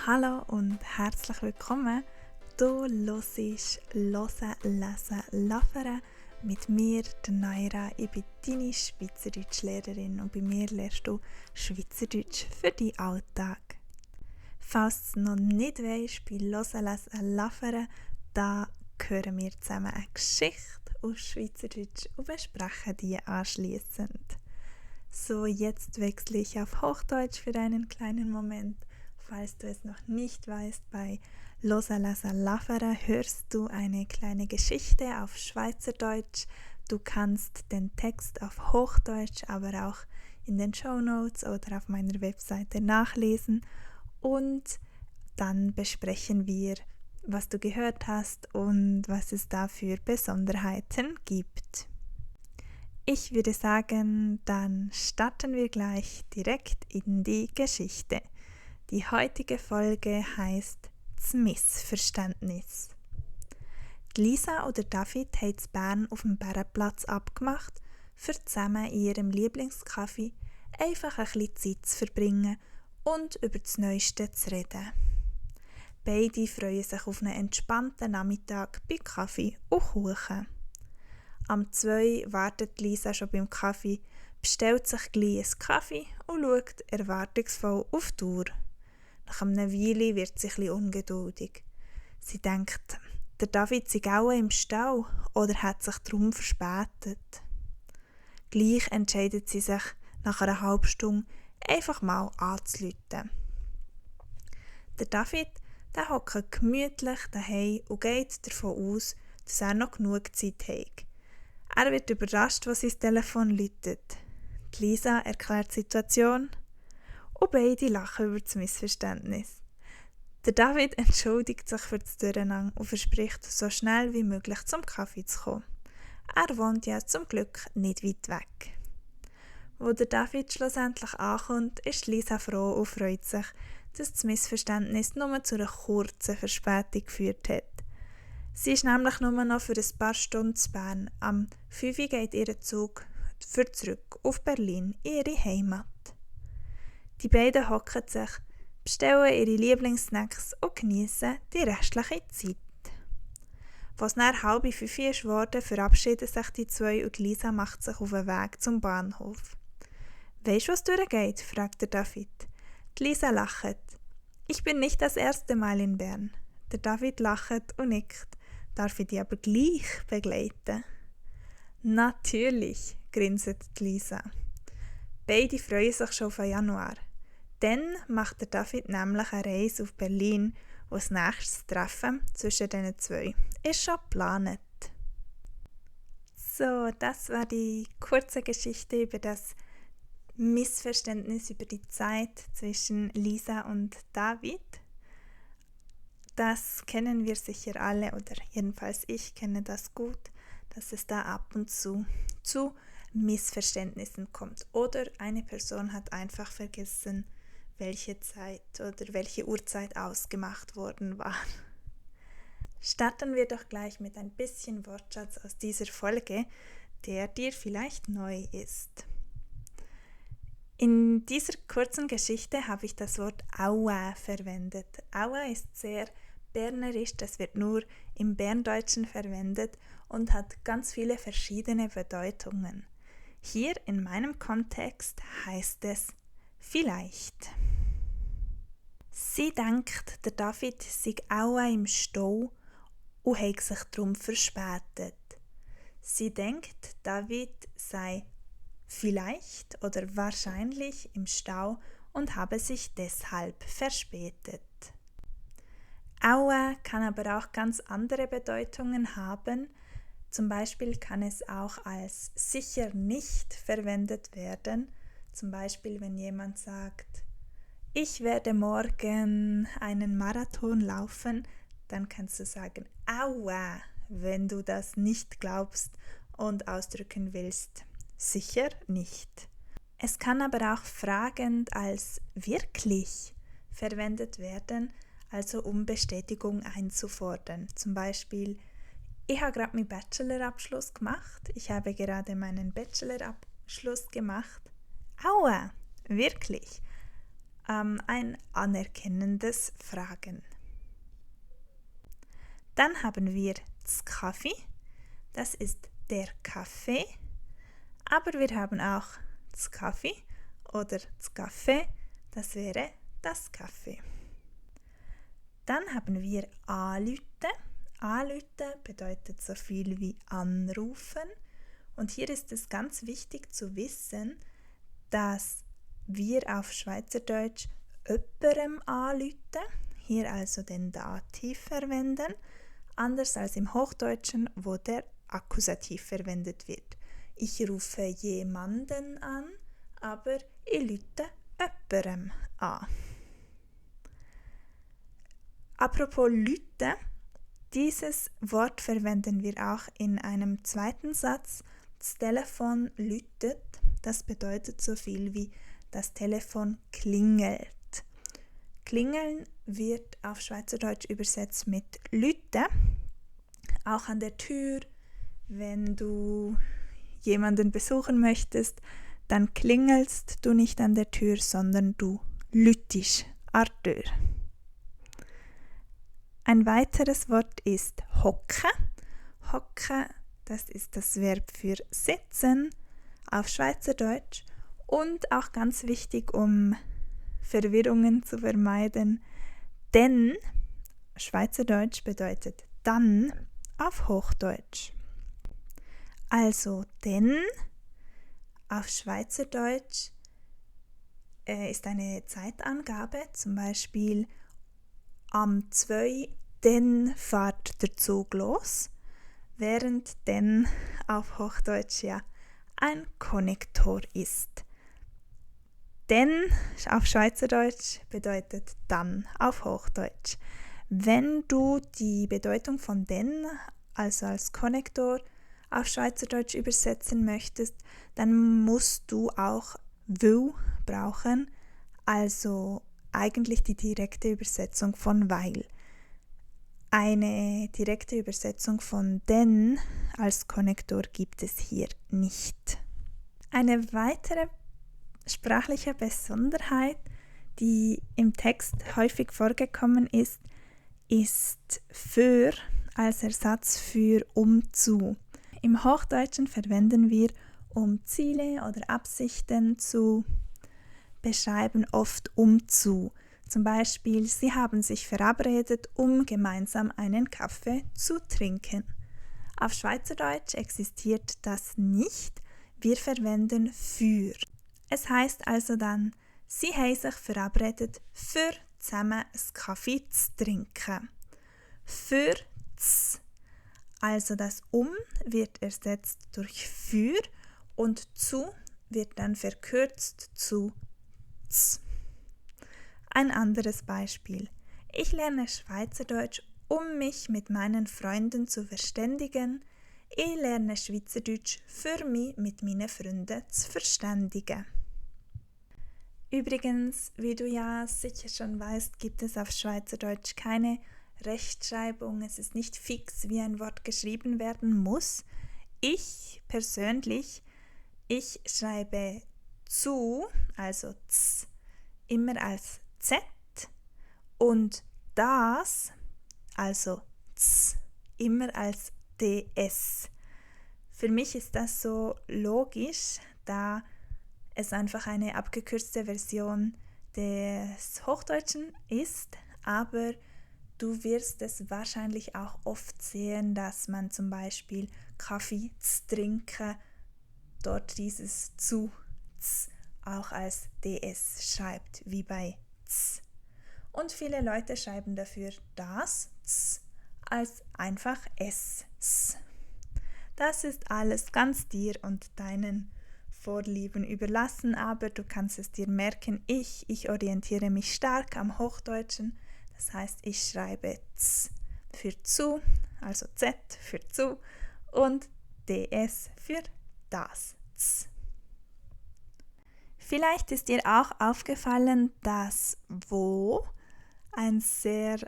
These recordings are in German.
Hallo und herzlich willkommen. Du hörst «Hören, lesen, laufen» mit mir, der Naira. Ich bin deine Schweizerdeutschlehrerin und bei mir lernst du Schweizerdeutsch für deinen Alltag. Falls du es noch nicht weisst, bei «Hören, lesen, laufen» da hören wir zusammen eine Geschichte auf Schweizerdeutsch und besprechen die anschliessend. So, jetzt wechsle ich auf Hochdeutsch für einen kleinen Moment. Falls du es noch nicht weißt, bei «Hören, lesen, laufen» hörst du eine kleine Geschichte auf Schweizerdeutsch. Du kannst den Text auf Hochdeutsch, aber auch in den Shownotes oder auf meiner Webseite nachlesen. Und dann besprechen wir, was du gehört hast und was es da für Besonderheiten gibt. Ich würde sagen, dann starten wir gleich direkt in die Geschichte. Die heutige Folge heißt «Das Missverständnis». Die Lisa oder David haben in Bern auf dem Bärenplatz abgemacht, für zusammen in ihrem Lieblingskaffee einfach ein bisschen Zeit zu verbringen und über das Neueste zu reden. Beide freuen sich auf einen entspannten Nachmittag bei Kaffee und Kuchen. Am 2 wartet Lisa schon beim Kaffee, bestellt sich gleich einen Kaffee und schaut erwartungsvoll auf die Uhr. Nach einer Weile wird sie etwas ungeduldig. Sie denkt, der David sei auch im Stall oder hat sich darum verspätet. Gleich entscheidet sie sich, nach einer halben Stunde einfach mal anzurufen. Der David hockt gemütlich daheim und geht davon aus, dass er noch genug Zeit hat. Er wird überrascht, als sein Telefon läutet. Lisa erklärt die Situation und beide lachen über das Missverständnis. Der David entschuldigt sich für das Durcheinander und verspricht, so schnell wie möglich zum Kaffee zu kommen. Er wohnt ja zum Glück nicht weit weg. Wo der David schlussendlich ankommt, ist Lisa froh und freut sich, dass das Missverständnis nur zu einer kurzen Verspätung geführt hat. Sie ist nämlich nur noch für ein paar Stunden zu Bern. Am 5 Uhr geht ihr Zug für zurück auf Berlin, in ihre Heimat. Die beiden hocken sich, bestellen ihre Lieblingssnacks und geniessen die restliche Zeit. Als es dann 4:30 ist geworden, verabschieden sich die zwei und Lisa macht sich auf den Weg zum Bahnhof. «Weisst du, was durchgeht?» fragt der David. Die Lisa lacht. «Ich bin nicht das erste Mal in Bern.» Der David lacht und nickt. «Darf ich dich aber gleich begleiten?» «Natürlich», grinset Lisa. Beide freuen sich schon auf Januar. Dann macht der David nämlich eine Reise auf Berlin und das nächste Treffen zwischen den zwei ist schon geplant. So, das war die kurze Geschichte über das Missverständnis über die Zeit zwischen Lisa und David. Das kennen wir sicher alle, oder jedenfalls ich kenne das gut, dass es da ab und zu Missverständnissen kommt. Oder eine Person hat einfach vergessen, welche Zeit oder welche Uhrzeit ausgemacht worden war. Starten wir doch gleich mit ein bisschen Wortschatz aus dieser Folge, der dir vielleicht neu ist. In dieser kurzen Geschichte habe ich das Wort «Aua» verwendet. «Aua» ist sehr bernerisch, das wird nur im Berndeutschen verwendet und hat ganz viele verschiedene Bedeutungen. Hier in meinem Kontext heißt es «vielleicht». Sie denkt, der David sei auch im Stau und habe sich darum verspätet. Sie denkt, David sei vielleicht oder wahrscheinlich im Stau und habe sich deshalb verspätet. Aua kann aber auch ganz andere Bedeutungen haben. Zum Beispiel kann es auch als sicher nicht verwendet werden. Zum Beispiel, wenn jemand sagt, ich werde morgen einen Marathon laufen, dann kannst du sagen, aua, wenn du das nicht glaubst und ausdrücken willst. Sicher nicht. Es kann aber auch fragend als wirklich verwendet werden, also um Bestätigung einzufordern. Zum Beispiel, ich habe gerade meinen Bachelorabschluss gemacht. Ich habe gerade meinen Bachelorabschluss gemacht. Aua, wirklich. ein anerkennendes Fragen. Dann haben wir das Kaffee, das ist der Kaffee, aber wir haben auch das Kaffee oder das Kaffee, das wäre das Kaffee. Dann haben wir anrufen. Anrufen bedeutet so viel wie anrufen. Und hier ist es ganz wichtig zu wissen, dass wir auf Schweizerdeutsch jemandem anrufen, hier also den Dativ verwenden, anders als im Hochdeutschen, wo der Akkusativ verwendet wird. Ich rufe jemanden an, aber ich rufe jemandem an. Apropos Lüte, dieses Wort verwenden wir auch in einem zweiten Satz. Das Telefon läutet, das bedeutet so viel wie das Telefon klingelt. Klingeln wird auf Schweizerdeutsch übersetzt mit Lüte. Auch an der Tür, wenn du jemanden besuchen möchtest, dann klingelst du nicht an der Tür, sondern du lütisch an der Tür. Ein weiteres Wort ist hocke. Hocke, das ist das Verb für sitzen auf Schweizerdeutsch und auch ganz wichtig, um Verwirrungen zu vermeiden, denn Schweizerdeutsch bedeutet dann auf Hochdeutsch. Also denn auf Schweizerdeutsch ist eine Zeitangabe, zum Beispiel am 2 dann fährt der Zug los, während denn auf Hochdeutsch ja ein Konnektor ist. Denn auf Schweizerdeutsch bedeutet dann auf Hochdeutsch. Wenn du die Bedeutung von denn, also als Konnektor, auf Schweizerdeutsch übersetzen möchtest, dann musst du auch will brauchen, also eigentlich die direkte Übersetzung von weil. Eine direkte Übersetzung von denn als Konnektor gibt es hier nicht. Eine weitere sprachliche Besonderheit, die im Text häufig vorgekommen ist für als Ersatz für zu. Im Hochdeutschen verwenden wir, um Ziele oder Absichten zu beschreiben, oft zu. Zum Beispiel, sie haben sich verabredet, um gemeinsam einen Kaffee zu trinken. Auf Schweizerdeutsch existiert das nicht. Wir verwenden für. Es heißt also dann, sie haben sich verabredet, für zusammen einen Kaffee zu trinken. Für z. Also das wird ersetzt durch für und zu wird dann verkürzt zu z. Ein anderes Beispiel. Ich lerne Schweizerdeutsch, um mich mit meinen Freunden zu verständigen. Ich lerne Schweizerdeutsch für mich mit meinen Freunden zu verständigen. Übrigens, wie du ja sicher schon weißt, gibt es auf Schweizerdeutsch keine Rechtschreibung. Es ist nicht fix, wie ein Wort geschrieben werden muss. Ich persönlich, ich schreibe zu, also z, immer als z und das, also z, immer als ds. Für mich ist das so logisch, da es einfach eine abgekürzte Version des Hochdeutschen ist, aber du wirst es wahrscheinlich auch oft sehen, dass man zum Beispiel Kaffee trinken, dort dieses zu auch als ds schreibt, wie bei z. Und viele Leute schreiben dafür das z als einfach s. Das ist alles ganz dir und deinen Vorlieben überlassen, aber du kannst es dir merken, ich orientiere mich stark am Hochdeutschen, das heißt, ich schreibe z für zu, also z für zu und ds für das z. Vielleicht ist dir auch aufgefallen, dass wo ein sehr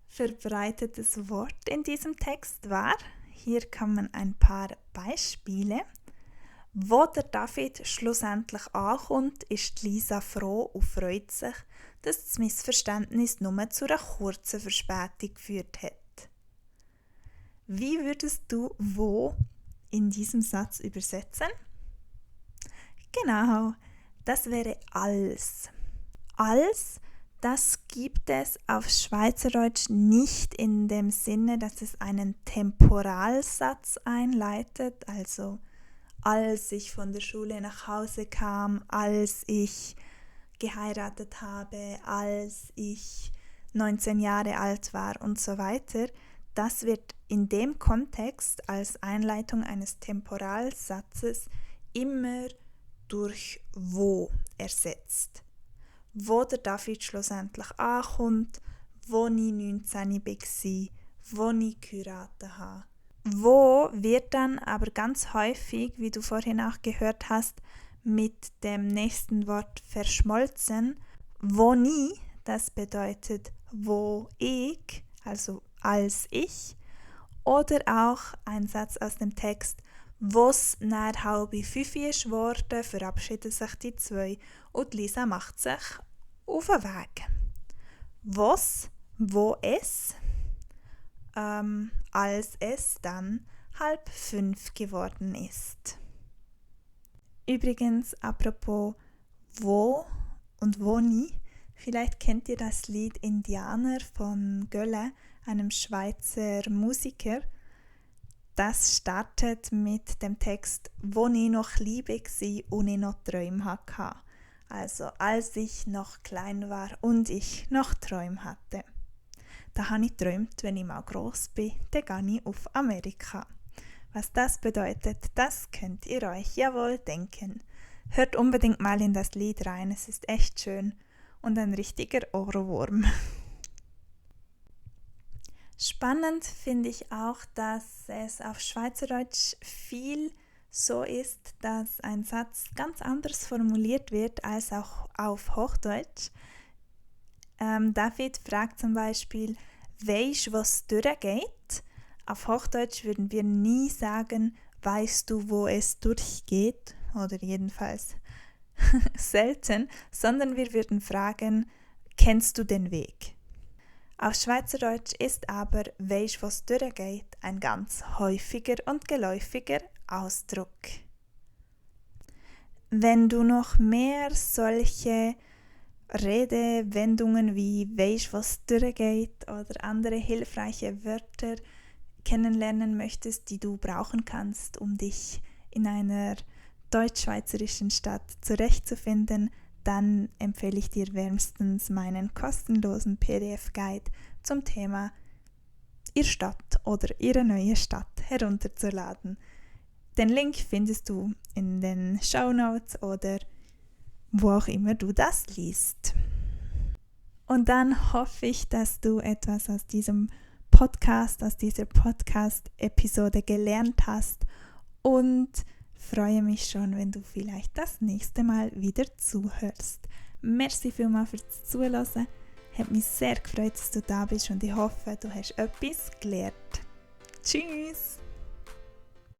verbreitetes Wort in diesem Text war. Hier kommen ein paar Beispiele. Wo der David schlussendlich ankommt, ist Lisa froh und freut sich, dass das Missverständnis nur zu einer kurzen Verspätung geführt hat. Wie würdest du wo in diesem Satz übersetzen? Genau, das wäre als. Als, das gibt es auf Schweizerdeutsch nicht in dem Sinne, dass es einen Temporalsatz einleitet, also als ich von der Schule nach Hause kam, als ich geheiratet habe, als ich 19 Jahre alt war und so weiter. Das wird in dem Kontext als Einleitung eines Temporalsatzes immer durch wo ersetzt. Wo der David schlussendlich ankommt, wo ich 19 war, wo ich geheiratet habe. Wo wird dann aber ganz häufig, wie du vorhin auch gehört hast, mit dem nächsten Wort verschmolzen. Wo nie, das bedeutet wo ich, also als ich. Oder auch ein Satz aus dem Text, wo's nach 4:30 ist geworden, verabschieden sich die zwei und Lisa macht sich auf den Weg. Was, wo es, als es dann 4:30 geworden ist. Übrigens, apropos wo und wo nie, vielleicht kennt ihr das Lied Indianer von Gölle, einem Schweizer Musiker. Das startet mit dem Text, wo ich noch Liebe war und ich noch Träume hatte. Also als ich noch klein war und ich noch Träume hatte. Da habe ich geträumt, wenn ich mal gross bin, dann gehe ich auf Amerika. Was das bedeutet, das könnt ihr euch ja wohl denken. Hört unbedingt mal in das Lied rein, es ist echt schön und ein richtiger Ohrwurm. Spannend finde ich auch, dass es auf Schweizerdeutsch viel so ist, dass ein Satz ganz anders formuliert wird als auch auf Hochdeutsch. David fragt zum Beispiel, weisst was durchgeht? Auf Hochdeutsch würden wir nie sagen, weißt du, wo es durchgeht? Oder jedenfalls selten, sondern wir würden fragen, kennst du den Weg? Auf Schweizerdeutsch ist aber weisst was durchgeht ein ganz häufiger und geläufiger Ausdruck. Wenn du noch mehr solche Redewendungen wie weisst was durchgeht oder andere hilfreiche Wörter kennenlernen möchtest, die du brauchen kannst, um dich in einer deutsch-schweizerischen Stadt zurechtzufinden, dann empfehle ich dir wärmstens meinen kostenlosen PDF-Guide zum Thema Ihr Stadt oder Ihre neue Stadt herunterzuladen. Den Link findest du in den Shownotes oder wo auch immer du das liest. Und dann hoffe ich, dass du etwas aus diesem Podcast, aus dieser Podcast-Episode gelernt hast und freue mich schon, wenn du vielleicht das nächste Mal wieder zuhörst. Merci vielmals fürs Zuhören. Hat mich sehr gefreut, dass du da bist und ich hoffe, du hast etwas gelernt. Tschüss!